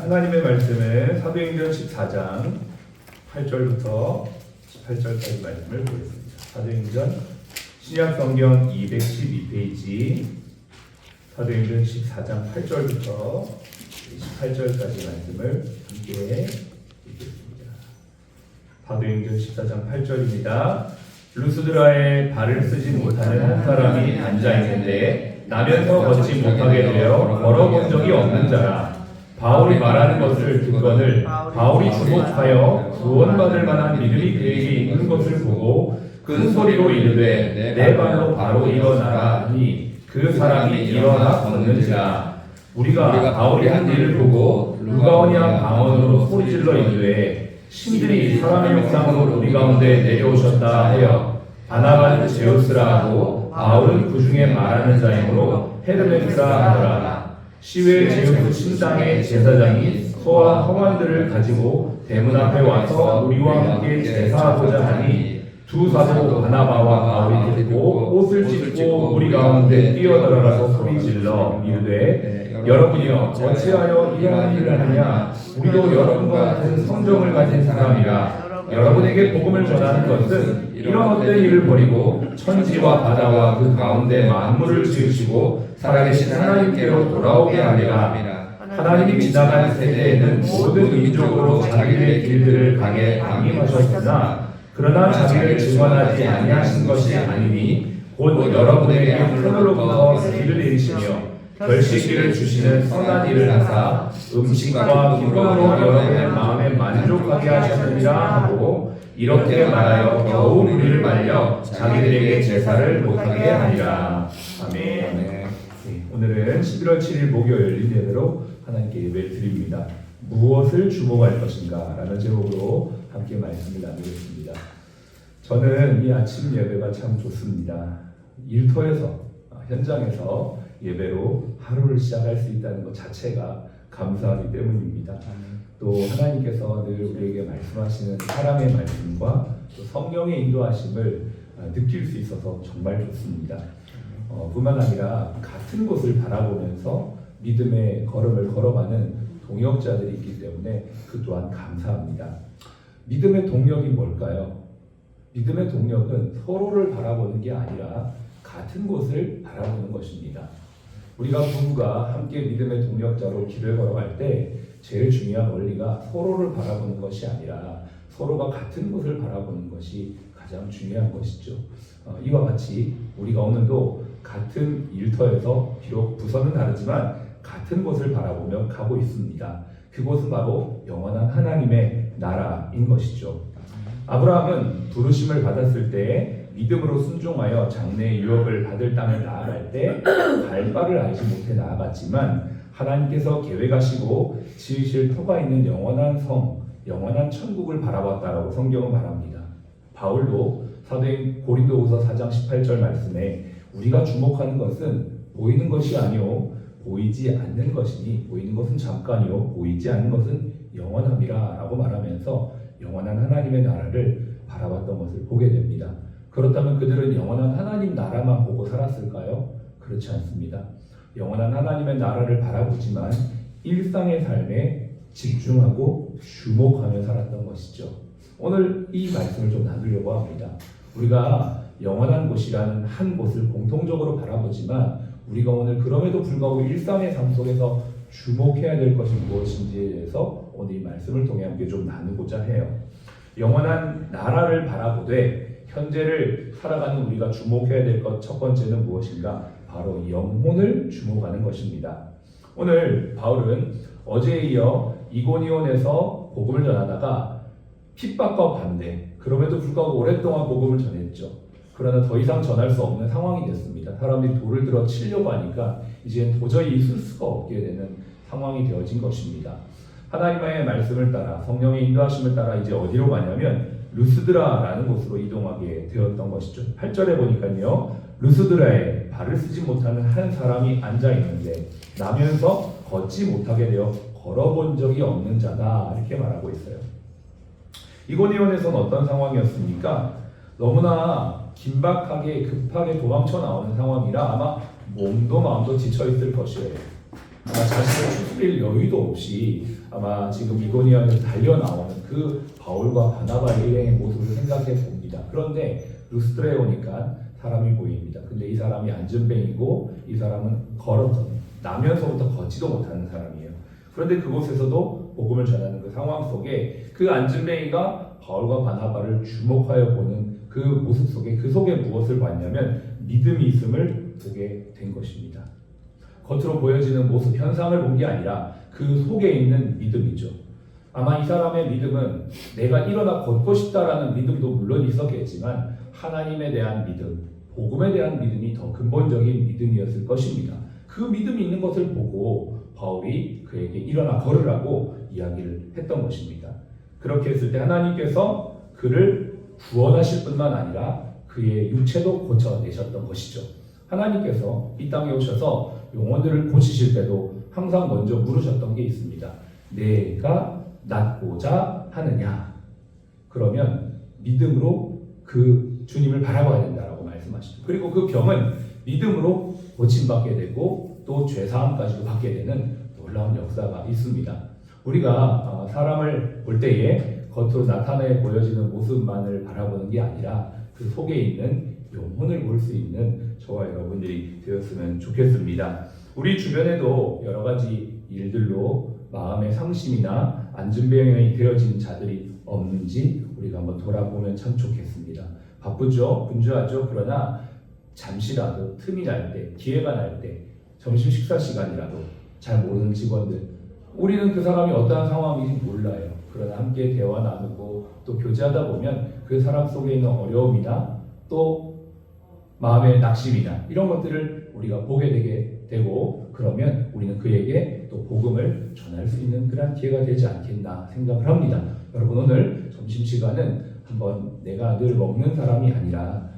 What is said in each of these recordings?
하나님의 말씀은 사도행전 14장 8절부터 18절까지 말씀을 보겠습니다. 사도행전 신약성경 212페이지 사도행전 14장 8절부터 18절까지 말씀을 함께 읽겠습니다. 사도행전 14장 8절입니다. 루스드라에 발을 쓰지 못하는 한 사람이 앉아있는데 나면서 걷지 못하게 되어 걸어본 적이 없는 자라. 바울이 말하는 것을 듣거늘 바울이 주목하여 구원받을 만한 믿음이 그에게 있는 것을 보고 큰 소리로 이르되 내 발로 바로 일어나라 하니 그 사람이 일어나 걷는지라. 우리가 바울이 한 일을 보고 루가오냐 방언으로 소리질러 이르되 신들이 사람의 형상으로 우리 가운데 내려오셨다 하여 바나바는 제우스라 하고 바울은 그 중에 말하는 자이므로 헤르메스라 하더라. 시외 제우스 신당의 제사장이 소와 허관들을 가지고 대문 앞에 와서 우리와 함께 제사하고자 하니 두 사도 바나바와 바울이 듣고 옷을 찢고 우리 가운데 뛰어들어가서 소리질러 이르되 여러분이여 어찌하여 이러한 일을 하느냐. 우리도 여러분과 같은 성정을 가진 사람이라. 여러분에게 복음을 전하는 것은 이런 헛된 일을 버리고 천지와 바다와 그 가운데 만물을 지으시고 살아계신 하나님께로 돌아오게 하리라. 하나님이 지나간 세대에는 모든 민족으로 자기의 길들을 가게 강림하셨으나 그러나 자기를 증언하지 아니하신 것이 아니니 곧 여러분에게 하늘로부터 길을 내리시며 결식기를 주시는 선한 일을 하사 음식과 기쁨으로 여러분의 마음에 만족하게 하셨느니라 하고 이렇게 말하여 겨우 우리를 말려 자기들에게 제사를 못하게 하리라. 아멘. 네, 오늘은 11월 7일 목요일 예배로 하나님께 예배를 드립니다. 무엇을 주목할 것인가? 라는 제목으로 함께 말씀을 나누겠습니다. 저는 이 아침 예배가 참 좋습니다. 일터에서 현장에서 예배로 하루를 시작할 수 있다는 것 자체가 감사하기 때문입니다. 또 하나님께서 늘 우리에게 말씀하시는 사람의 말씀과 또 성령의 인도하심을 느낄 수 있어서 정말 좋습니다. 뿐만 아니라 같은 곳을 바라보면서 믿음의 걸음을 걸어가는 동역자들이 있기 때문에 그 또한 감사합니다. 믿음의 동력이 뭘까요? 믿음의 동력은 서로를 바라보는 게 아니라 같은 곳을 바라보는 것입니다. 우리가 부부가 함께 믿음의 동력자로 길을 걸어갈 때 제일 중요한 원리가 서로를 바라보는 것이 아니라 서로가 같은 곳을 바라보는 것이 가장 중요한 것이죠. 이와 같이 우리가 오늘도 같은 일터에서 비록 부서는 다르지만 같은 곳을 바라보며 가고 있습니다. 그곳은 바로 영원한 하나님의 나라인 것이죠. 아브라함은 부르심을 받았을 때 믿음으로 순종하여 장래의 유업을 받을 땅을 나아갈 때 발발을 알지 못해 나아갔지만 하나님께서 계획하시고 지으실 터가 있는 영원한 성, 영원한 천국을 바라봤다라고 성경은 말합니다. 바울도 사도행 고린도후서 4장 18절 말씀에 우리가 주목하는 것은 보이는 것이 아니요 보이지 않는 것이니 보이는 것은 잠깐이요 보이지 않는 것은 영원함이라 라고 말하면서 영원한 하나님의 나라를 바라봤던 것을 보게 됩니다. 그렇다면 그들은 영원한 하나님 나라만 보고 살았을까요? 그렇지 않습니다. 영원한 하나님의 나라를 바라보지만 일상의 삶에 집중하고 주목하며 살았던 것이죠. 오늘 이 말씀을 좀 나누려고 합니다. 우리가 영원한 곳이라는 한 곳을 공통적으로 바라보지만 우리가 오늘 그럼에도 불구하고 일상의 삶 속에서 주목해야 될 것이 무엇인지에 대해서 오늘 이 말씀을 통해 함께 좀 나누고자 해요. 영원한 나라를 바라보되 현재를 살아가는 우리가 주목해야 될 것 첫 번째는 무엇인가? 바로 영혼을 주목하는 것입니다. 오늘 바울은 어제에 이어 이고니온에서 복음을 전하다가 핍박과 반대, 그럼에도 불구하고 오랫동안 복음을 전했죠. 그러나 더 이상 전할 수 없는 상황이 됐습니다. 사람들이 돌을 들어 치려고 하니까 이제 도저히 있을 수가 없게 되는 상황이 되어진 것입니다. 하나님의 말씀을 따라 성령의 인도하심을 따라 이제 어디로 가냐면 루스드라라는 곳으로 이동하게 되었던 것이죠. 8절에 보니까요. 루스드라에 발을 쓰지 못하는 한 사람이 앉아 있는데 나면서 걷지 못하게 되어 걸어본 적이 없는 자다 이렇게 말하고 있어요. 이고니온에서는 어떤 상황이었습니까? 너무나 긴박하게 급하게 도망쳐 나오는 상황이라 아마 몸도 마음도 지쳐 있을 것이에요. 아마 자신을 추스릴 여유도 없이 아마 지금 이고니온에서 달려나오는 그 바울과 바나바의 일행의 모습을 생각해 봅니다. 그런데 루스드라에 오니까 사람이 보입니다. 근데 이 사람이 안전뱅이고 이 사람은 걸어서 나면서부터 걷지도 못하는 사람이에요. 그런데 그곳에서도 복음을 전하는 그 상황 속에 그 안전뱅이가 바울과 바나바를 주목하여 보는 그 모습 속에 그 속에 무엇을 봤냐면 믿음이 있음을 보게 된 것입니다. 겉으로 보여지는 모습, 현상을 본 게 아니라 그 속에 있는 믿음이죠. 아마 이 사람의 믿음은 내가 일어나 걷고 싶다라는 믿음도 물론 있었겠지만 하나님에 대한 믿음, 복음에 대한 믿음이 더 근본적인 믿음이었을 것입니다. 그 믿음이 있는 것을 보고 바울이 그에게 일어나 걸으라고 이야기를 했던 것입니다. 그렇게 했을 때 하나님께서 그를 구원하실 뿐만 아니라 그의 육체도 고쳐내셨던 것이죠. 하나님께서 이 땅에 오셔서 영혼들을 고치실 때도 항상 먼저 물으셨던 게 있습니다. 내가 낫고자 하느냐? 그러면 믿음으로 그 주님을 바라봐야 된다라고 말씀하시죠. 그리고 그 병은 믿음으로 고침받게 되고 또 죄사함까지도 받게 되는 놀라운 역사가 있습니다. 우리가 사람을 볼 때에 겉으로 나타내 보여지는 모습만을 바라보는 게 아니라 그 속에 있는 영혼을 볼 수 있는 저와 여러분들이 되었으면 좋겠습니다. 우리 주변에도 여러 가지 일들로 마음의 상심이나 안전병이 되어진 자들이 없는지 우리가 한번 돌아보면 참 좋겠습니다. 바쁘죠? 분주하죠? 그러나 잠시라도 틈이 날 때, 기회가 날 때, 점심 식사 시간이라도 잘 모르는 직원들, 우리는 그 사람이 어떠한 상황인지 몰라요. 그러나 함께 대화 나누고 또 교제하다 보면 그 사람 속에 있는 어려움이나 또 마음의 낙심이나 이런 것들을 우리가 보게 되게 되고, 그러면 우리는 그에게 또 복음을 전할 수 있는 그런 기회가 되지 않겠나 생각을 합니다. 여러분, 오늘 점심시간은 한번 내가 늘 먹는 사람이 아니라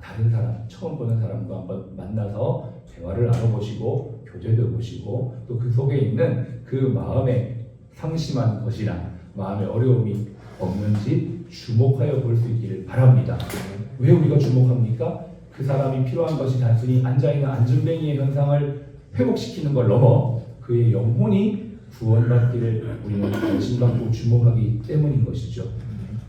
다른 사람, 처음 보는 사람과 한번 만나서 대화를 나눠보시고 교제도 해보시고 또 그 속에 있는 그 마음에 상심한 것이나 마음의 어려움이 없는지 주목하여 볼 수 있기를 바랍니다. 왜 우리가 주목합니까? 그 사람이 필요한 것이 단순히 앉아있는 안전뱅이의 현상을 회복시키는 걸 넘어 그의 영혼이 구원받기를 우리는 관심받고 주목하기 때문인 것이죠.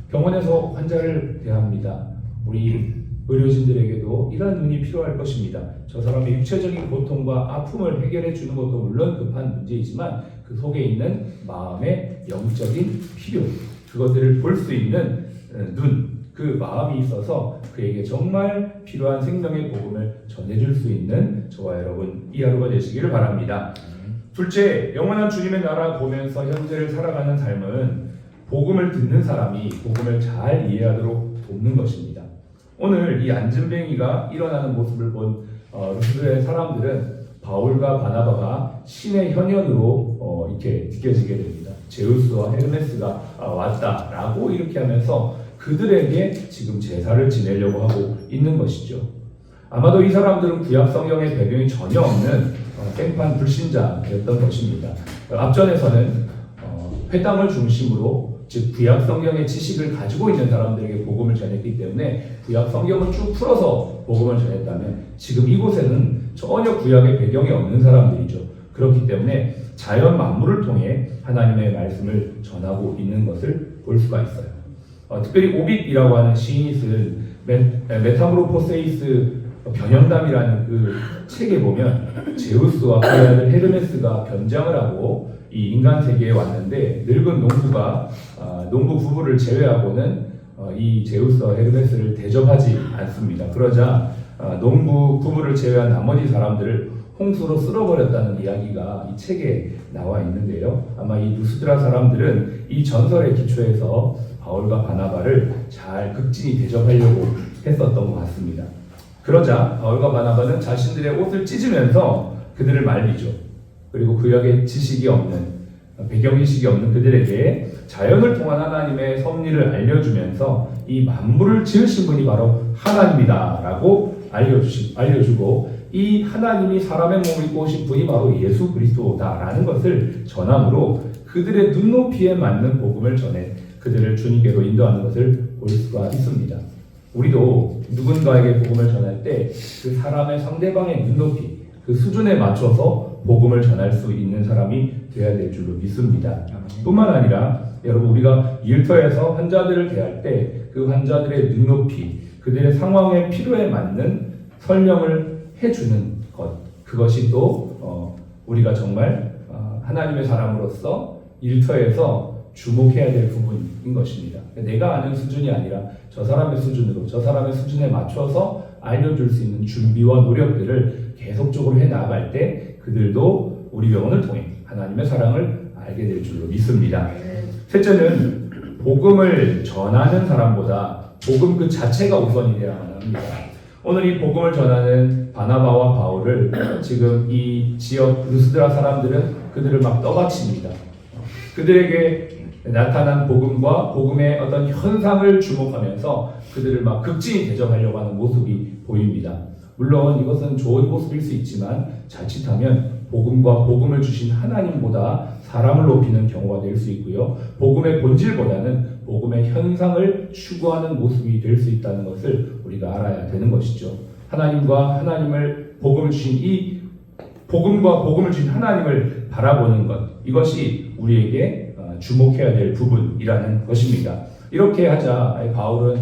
병원에서 환자를 대합니다. 우리 의료진들에게도 이러한 눈이 필요할 것입니다. 저 사람의 육체적인 고통과 아픔을 해결해 주는 것도 물론 급한 문제이지만 그 속에 있는 마음의 영적인 필요, 그것들을 볼 수 있는 눈, 그 마음이 있어서 그에게 정말 필요한 생명의 복음을 전해줄 수 있는 저와 여러분 이 하루가 되시기를 바랍니다. 둘째, 영원한 주님의 나라 보면서 현재를 살아가는 삶은 복음을 듣는 사람이 복음을 잘 이해하도록 돕는 것입니다. 오늘 이 안전뱅이가 일어나는 모습을 본 루스드라의 사람들은 바울과 바나바가 신의 현현으로 이렇게 느껴지게 됩니다. 제우스와 헤르메스가 왔다라고 이렇게 하면서 그들에게 지금 제사를 지내려고 하고 있는 것이죠. 아마도 이 사람들은 구약 성경의 배경이 전혀 없는 생판 불신자였던 것입니다. 앞전에서는 회당을 중심으로 즉 구약 성경의 지식을 가지고 있는 사람들에게 복음을 전했기 때문에 구약 성경을 쭉 풀어서 복음을 전했다면 지금 이곳에는 전혀 구약의 배경이 없는 사람들이죠. 그렇기 때문에 자연 만물을 통해 하나님의 말씀을 전하고 있는 것을 볼 수가 있어요. 특별히 오빗이라고 하는 시인이 쓴 메타모르포세이스 변형담이라는 그 책에 보면 제우스와 그의 아들 헤르메스가 변장을 하고 이 인간 세계에 왔는데 늙은 농부가 농부 부부를 제외하고는 이 제우스와 헤르메스를 대접하지 않습니다. 그러자 농부 부부를 제외한 나머지 사람들을 홍수로 쓸어버렸다는 이야기가 이 책에 나와 있는데요. 아마 이 루스드라 사람들은 이 전설의 기초에서 바울과 바나바를 잘 극진히 대접하려고 했었던 것 같습니다. 그러자 바울과 바나바는 자신들의 옷을 찢으면서 그들을 말리죠. 그리고 구약의 지식이 없는, 배경지식이 없는 그들에게 자연을 통한 하나님의 섭리를 알려주면서 이 만물을 지으신 분이 바로 하나님이다 라고 알려주고 이 하나님이 사람의 몸을 입고 오신 분이 바로 예수 그리스도다라는 것을 전함으로 그들의 눈높이에 맞는 복음을 전해 그들을 주님께로 인도하는 것을 볼 수가 있습니다. 우리도 누군가에게 복음을 전할 때 그 사람의 상대방의 눈높이, 그 수준에 맞춰서 복음을 전할 수 있는 사람이 되어야 될 줄로 믿습니다. 뿐만 아니라 여러분, 우리가 일터에서 환자들을 대할 때 그 환자들의 눈높이, 그들의 상황의 필요에 맞는 설명을 해주는 것, 그것이 또 우리가 정말 하나님의 사람으로서 일터에서 주목해야 될 부분인 것입니다. 내가 아는 수준이 아니라 저 사람의 수준으로, 저 사람의 수준에 맞춰서 알려줄 수 있는 준비와 노력들을 계속적으로 해나갈 때 그들도 우리 병원을 통해 하나님의 사랑을 알게 될 줄로 믿습니다. 셋째는 복음을 전하는 사람보다 복음 그 자체가 우선이 되어야만 합니다. 오늘 이 복음을 전하는 바나바와 바울을 지금 이 지역 루스드라 사람들은 그들을 막 떠받칩니다. 그들에게 나타난 복음과 복음의 어떤 현상을 주목하면서 그들을 막 극진히 대접하려고 하는 모습이 보입니다. 물론 이것은 좋은 모습일 수 있지만 자칫하면 복음과 복음을 주신 하나님보다 사람을 높이는 경우가 될 수 있고요. 복음의 본질보다는 복음의 현상을 추구하는 모습이 될 수 있다는 것을 우리가 알아야 되는 것이죠. 하나님과 하나님을 복음을 주신 이 복음과 복음을 주신 하나님을 바라보는 것, 이것이 우리에게 주목해야 될 부분이라는 것입니다. 이렇게 하자 바울은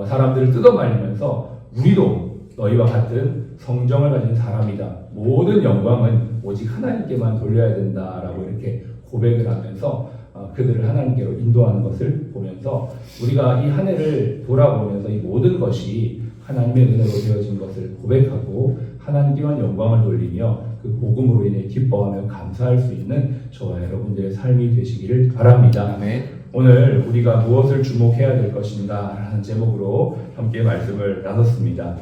사람들을 뜯어말리면서 우리도 너희와 같은 성정을 가진 사람이다. 모든 영광은 오직 하나님께만 돌려야 된다라고 이렇게 고백을 하면서 그들을 하나님께로 인도하는 것을 보면서 우리가 이 한 해를 돌아보면서 이 모든 것이 하나님의 은혜로 되어진 것을 고백하고 하나님께만 영광을 돌리며 그 복음으로 인해 기뻐하며 감사할 수 있는 저와 여러분들의 삶이 되시기를 바랍니다. 아멘. 오늘 우리가 무엇을 주목해야 될 것인가 라는 제목으로 함께 말씀을 나눴습니다.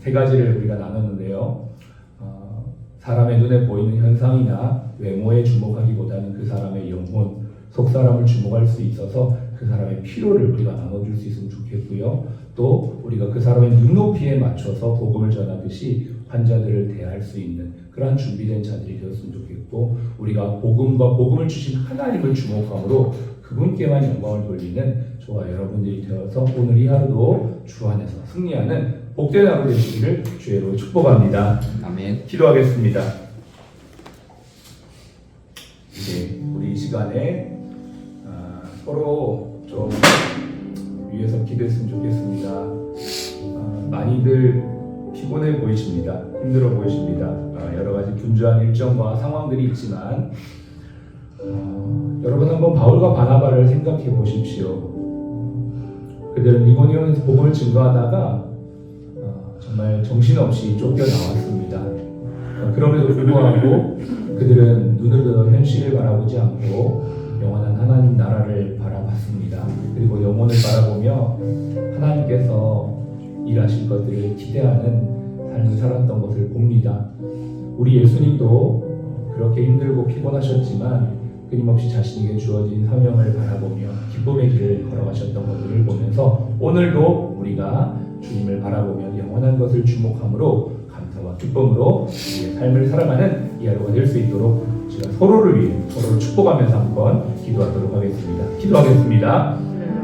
세 가지를 우리가 나눴는데요. 사람의 눈에 보이는 현상이나 외모에 주목하기보다는 그 사람의 영혼, 속사람을 주목할 수 있어서 그 사람의 필요를 우리가 나눠줄 수 있으면 좋겠고요. 또 우리가 그 사람의 눈높이에 맞춰서 복음을 전하듯이 환자들을 대할 수 있는 그러한 준비된 자들이 되었으면 좋겠고, 우리가 복음과 복음을 주신 하나님을 주목함으로 그분께만 영광을 돌리는 저와 여러분들이 되어서 오늘 이 하루도 주 안에서 승리하는 복된 하루 되시기를 주의로 축복합니다. 아멘. 기도하겠습니다. 이제 우리 이 시간에 서로 좀 위에서 기도했으면 좋겠습니다. 많이들 피곤해 보이십니다. 힘들어 보이십니다. 여러 가지 분주한 일정과 상황들이 있지만 여러분 한번 바울과 바나바를 생각해 보십시오. 그들은 이고니온에서 복음을 증거하다가 정말 정신없이 쫓겨나왔습니다. 그럼에도 불구하고 그들은 눈을 들어 현실을 바라보지 않고 영원한 하나님 나라를 바라봤습니다. 그리고 영혼을 바라보며 하나님께서 일하실 것들을 기대하는 삶을 살았던 것을 봅니다. 우리 예수님도 그렇게 힘들고 피곤하셨지만 끊임없이 자신에게 주어진 사명을 바라보며 기쁨의 길을 걸어가셨던 것들을 보면서 오늘도 우리가 주님을 바라보며 영원한 것을 주목함으로 감사와 기쁨으로 우리의 삶을 살아가는 이 하루가 될 수 있도록 제가 서로를 위해 서로를 축복하면서 한번 기도하도록 하겠습니다. 기도하겠습니다.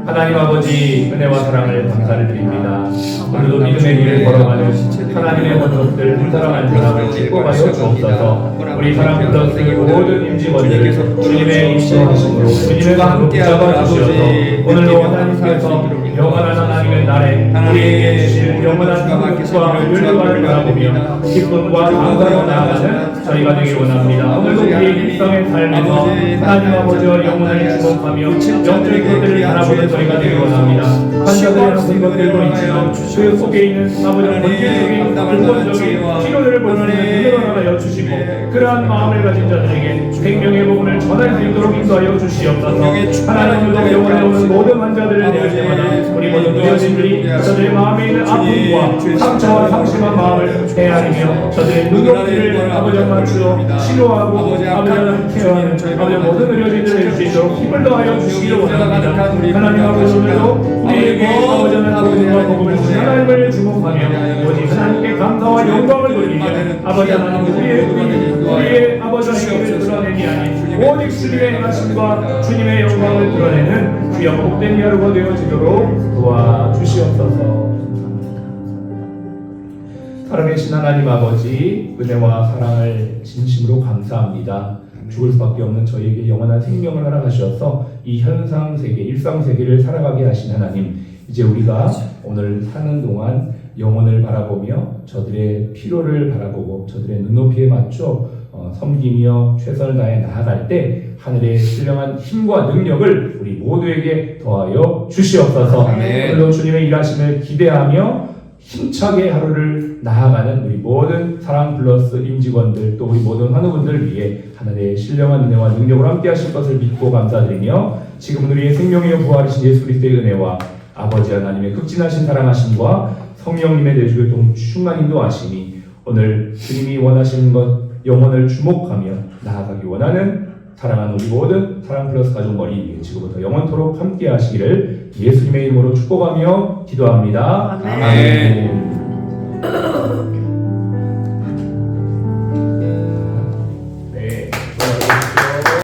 하나님 아버지, 은혜와 사랑을 감사를 드립니다. 오늘도 믿음의 길을 걸어가는 하나님의 본족들 한 사람 한 사람을 축복하여 주옵소서. 우리 사랑 플러스 모든 임직원들 주님의 임시하심으로 주님과 함께 붙잡아 주셔서 오늘도 하나님께서 영원한 하나님의 날에 우리에게 주실 영원한 행복과 윤리관을 바라보며 기쁨과 감사로 나아가는 저희가 되길 원합니다. 오늘도 우리의 일상의 삶에서 하나님 아버지와 영혼을 주목하며 영적인 것들을 바라보는 저희가 되길 원합니다. 환자들의 아픈 것들도 있지만 그 속에 있는 아버지의 본질적인 근본적인 필요들을 볼 수 있는 눈을 하나여 주시고 그러한 마음을 가진 자들에게 생명의 복음을 전할 수 있도록 인도하여 주시옵소서. 하나님도 영원에 오는 모든 환자들을 대할 때마다 우리 모든 의료진들이 저들의 마음에 있는 아픔과 상처와 상심한 마음을 헤아리며 저들의 눈높이를 아버지와 맞추어 치료하고 아버지와 케어하는 아버지의 모든 의료진들을 해줄 수 있도록 힘을 더하여 주시기를 원합니다. 하나님 아버지, 오늘도 우리에게 아버지와 복음과 복음을 주신 하나님을 주목하며 오직 하나님께 감사와 영광을 돌리며 아버지 하나님 우리의 아버지와 힘을 드러내기 아닌 오직 주님의 행하심과 주님의 영광을 드러내는 주여 복된 이 하루가 되어지도록 도와주시옵소서. 살아계신 하나님 아버지, 은혜와 사랑을 진심으로 감사합니다. 죽을 수밖에 없는 저희에게 영원한 생명을 허락하셔서 이 현상 세계, 일상 세계를 살아가게 하신 하나님, 이제 우리가 오늘 사는 동안 영혼을 바라보며 저들의 필요를 바라보고 저들의 눈높이에 맞춰 섬기며 최선을 다해 나아갈 때 하늘의 신령한 힘과 능력을 우리 모두에게 더하여 주시옵소서. 오늘도 주님의 일하심을 기대하며 힘차게 하루를 나아가는 우리 모든 사랑 플러스 임직원들 또 우리 모든 환우분들 위해 하늘의 신령한 은혜와 능력으로 함께 하실 것을 믿고 감사드리며 지금 우리의 생명이요 부활이신 예수 그리스도의 은혜와 아버지 하나님의 극진하신 사랑하심과 성령님의 내주교통 충만 인도하심이 오늘 주님이 원하시는 것 영혼을 주목하며 나아가기 원하는 사랑하는 우리 모든 사랑 플러스 가족 머리 위에 지금부터 영원토록 함께 하시기를 예수님의 이름으로 축복하며 기도합니다. 아멘. 아멘.